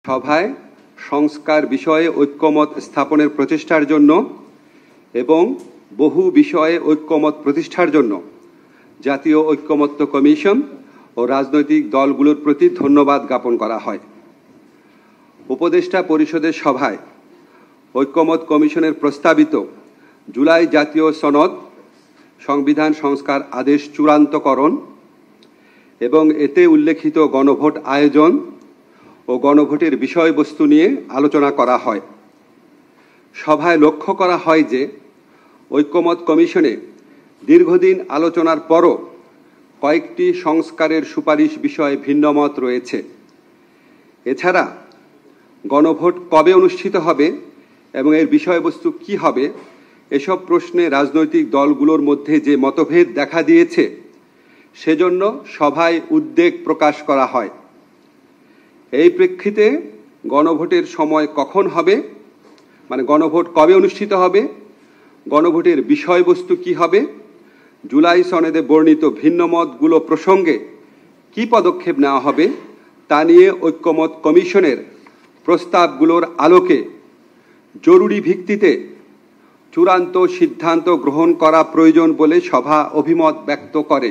সভায় সংস্কার বিষয়ে ঐক্যমত স্থাপনের প্রচেষ্টার জন্য এবং বহু বিষয়ে ঐক্যমত প্রতিষ্ঠার জন্য জাতীয় ঐক্যমত্য কমিশন ও রাজনৈতিক দলগুলোর প্রতি ধন্যবাদ জ্ঞাপন করা হয়। উপদেষ্টা পরিষদের সভায় ঐক্যমত কমিশনের প্রস্তাবিত জুলাই জাতীয় সনদ সংবিধান সংস্কার আদেশ চূড়ান্তকরণ এবং এতে উল্লেখিত গণভোট আয়োজন ও গণভোটের বিষয়বস্তু নিয়ে আলোচনা করা হয়। সভায় লক্ষ্য করা হয় যে ঐক্যমত কমিশনে দীর্ঘদিন আলোচনার পরও কয়েকটি সংস্কারের সুপারিশ বিষয়ে ভিন্নমত রয়েছে। এছাড়া গণভোট কবে অনুষ্ঠিত হবে এবং এর বিষয়বস্তু কি হবে এসব প্রশ্নে রাজনৈতিক দলগুলোর মধ্যে যে মতভেদ দেখা দিয়েছে সেজন্য সভায় উদ্বেগ প্রকাশ করা হয়। এই প্রেক্ষিতে গণভোটের সময় কখন হবে, মানে গণভোট কবে অনুষ্ঠিত হবে, গণভোটের বিষয়বস্তু কি হবে, জুলাই সনদে বর্ণিত ভিন্নমতগুলো প্রসঙ্গে কি পদক্ষেপ নেওয়া হবে তা নিয়ে ঐক্যমত কমিশনের প্রস্তাবগুলোর আলোকে জরুরি ভিত্তিতে চূড়ান্ত সিদ্ধান্ত গ্রহণ করা প্রয়োজন বলে সভা অভিমত ব্যক্ত করে।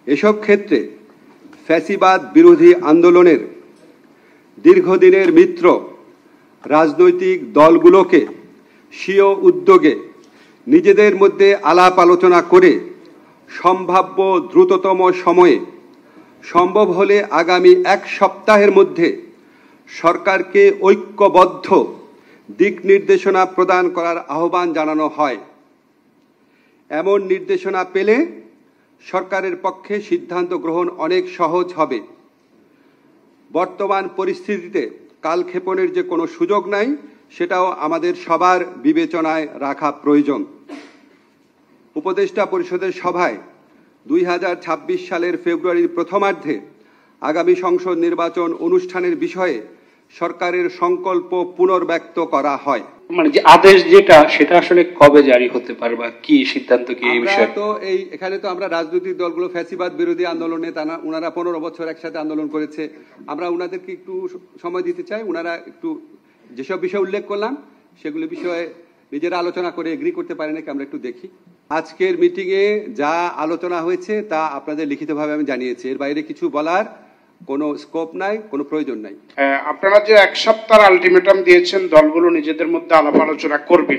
এসব ক্ষেত্রে ফ্যাসিবাদ বিরোধী আন্দোলনের দীর্ঘদিনের মিত্র রাজনৈতিক দলগুলোকে স্বীয় উদ্যোগে নিজেদের মধ্যে আলাপ আলোচনা করে সম্ভাব্য দ্রুততম সময়ে, সম্ভব হলে আগামী এক সপ্তাহের মধ্যে সরকারকে ঐক্যবদ্ধ দিক নির্দেশনা প্রদান করার আহ্বান জানানো হয়। এমন নির্দেশনা পেলে সরকারের পক্ষে সিদ্ধান্ত গ্রহণ অনেক সহজ হবে। বর্তমান পরিস্থিতিতে কালক্ষেপণের যে কোনো সুযোগ নাই সেটাও আমাদের সবার বিবেচনায় রাখা প্রয়োজন। উপদেষ্টা পরিষদের সভায় 2026 সালের ফেব্রুয়ারির প্রথমার্ধে আগামী সংসদ নির্বাচন অনুষ্ঠানের বিষয়ে সরকারের সংকল্প পুনর্ব্যক্ত করা হয়। মানে যে আদেশ যেটা সেটা আসলে কবে জারি হতে পারে বা কি সিদ্ধান্ত কি এই বিষয়ে? তো এখানে তো আমরা রাজনৈতিক দলগুলো ফ্যাসিবাদ বিরোধী আন্দোলনে ওনারা 15 বছর একসাথে আন্দোলন করেছে, আমরা ওনাদেরকে একটু সময় দিতে চাই। ওনারা একটু যেসব বিষয় উল্লেখ করলাম সেগুলো বিষয়ে নিজেরা আলোচনা করে এগ্রি করতে পারে নাকি আমরা একটু দেখি। আজকের মিটিংয়ে যা আলোচনা হয়েছে তা আপনাদের লিখিতভাবে আমি জানিয়েছি, এর বাইরে কিছু বলার কোনো স্কোপ নাই, কোনো প্রয়োজন নাই। আপনারা যে এক সপ্তাহ আলটিমেটাম দিয়েছেন দলগুলো নিজেদের মধ্যে আলাপ আলোচনা করবে,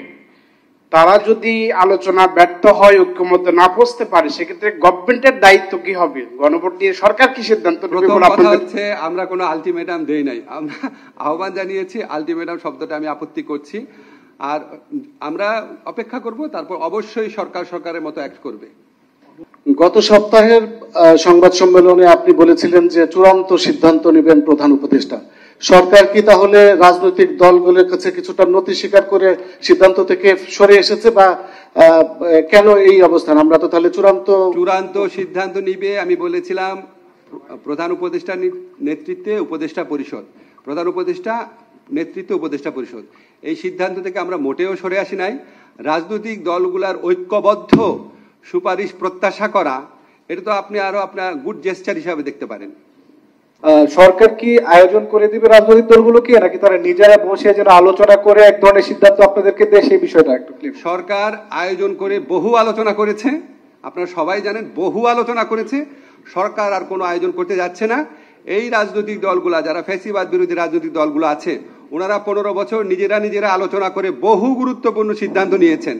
তারা যদি আলোচনা ব্যর্থ হয়, ঐক্যমত্যে না পৌঁছতে পারে, সেক্ষেত্রে গভর্নমেন্টের দায়িত্ব কি হবে? গণভোট দিয়ে সরকার কি সিদ্ধান্ত নেবে? হচ্ছে আমরা কোনো আলটিমেটাম দেই নাই, আমরা আহ্বান জানিয়েছি। আলটিমেটাম শব্দটা আমি আপত্তি করছি। আর আমরা অপেক্ষা করব, তারপর অবশ্যই সরকারের মতো অ্যাক্ট করবে। গত সপ্তাহের সংবাদ সম্মেলনে আপনি বলেছিলেন যে চূড়ান্ত সিদ্ধান্ত নেবেন প্রধান উপদেষ্টা। সরকার কি তাহলে রাজনৈতিক দলগুলোর কাছে কিছুটা নতি স্বীকার করে সিদ্ধান্ত থেকে সরে এসেছে, বা কেন এই অবস্থান? আমরা তো তাহলে চূড়ান্ত সিদ্ধান্ত নিবে আমি বলেছিলাম প্রধান উপদেষ্টার নেতৃত্বে উপদেষ্টা পরিষদ, প্রধান উপদেষ্টা নেতৃত্বে উপদেষ্টা পরিষদ। এই সিদ্ধান্ত থেকে আমরা মোটেও সরে আসি নাই। রাজনৈতিক দলগুলার ঐক্যবদ্ধ সুপারিশ প্রত্যাশা করা, এটা তো আপনি আরো আপনার গুড জেস্টার হিসাবে দেখতে পারেন। সরকার কি আয়োজন করে দিবে রাজনৈতিক দলগুলোকে, নাকি তারা নিজেরা বসে যেন আলোচনা করে এক ধরনের সিদ্ধান্ত আপনাদেরকে দেয়, সেই বিষয়টা একটু ক্লিয়ার? সরকার আয়োজন করে বহু আলোচনা করেছে, আপনারা সবাই জানেন বহু আলোচনা করেছে। সরকার আর কোনো আয়োজন করতে যাচ্ছে না। এই রাজনৈতিক দলগুলা, যারা ফ্যাসিবাদ বিরোধী রাজনৈতিক দলগুলো আছে, ওনারা 15 বছর নিজেরা আলোচনা করে বহু গুরুত্বপূর্ণ সিদ্ধান্ত নিয়েছেন।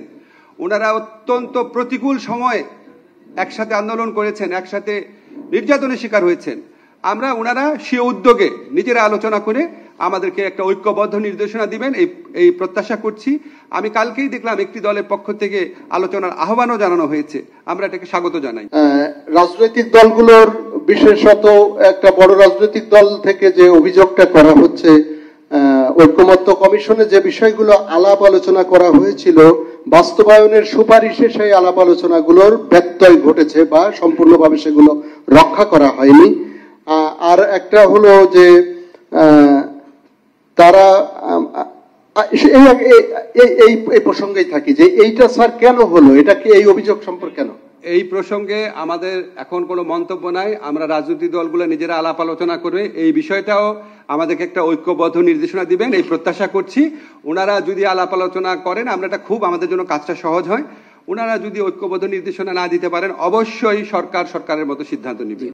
ওনারা অত্যন্ত প্রতিকূল সময়ে একসাথে আন্দোলন করেছেন, একসাথে নির্যাতনের শিকার হয়েছেন। ওনারা স্বীয় উদ্যোগে নিজেরা আলোচনা করে আমাদেরকে একটা ঐক্যবদ্ধ নির্দেশনা দিবেন এই প্রত্যাশা করছি। আমি কালকেই দেখলাম একটি দলের পক্ষ থেকে আলোচনার আহ্বানও জানানো হয়েছে, আমরা এটাকে স্বাগত জানাই। রাজনৈতিক দলগুলোর, বিশেষত একটা বড় রাজনৈতিক দল থেকে যে অভিযোগটা করা হচ্ছে, ঐক্যমত্য কমিশনে যে বিষয়গুলো আলাপ আলোচনা করা হয়েছিল বাস্তবায়নের সুপারিশে সেই আলাপ আলোচনাগুলোর ব্যত্যয় ঘটেছে বা সম্পূর্ণভাবে সেগুলো রক্ষা করা হয়নি। আর একটা হলো যে তারা এই প্রসঙ্গেই থাকি যে এইটা স্যার কেন হলো, এটা কি এই অভিযোগ সম্পর্কে কেন? এই প্রসঙ্গে আমাদের এখন কোনো মন্তব্য নাই। আমরা রাজনৈতিক দলগুলো নিজেরা আলাপ আলোচনা করবে, এই বিষয়টাও আমাদেরকে একটা ঐক্যবদ্ধ নির্দেশনা দিবেন এই প্রত্যাশা করছি। ওনারা যদি আলাপ আলোচনা করেন আমরা এটা খুব আমাদের জন্য কাজটা সহজ হয়। ওনারা যদি ঐক্যবদ্ধ নির্দেশনা না দিতে পারেন অবশ্যই সরকারের মতো সিদ্ধান্ত নেবে।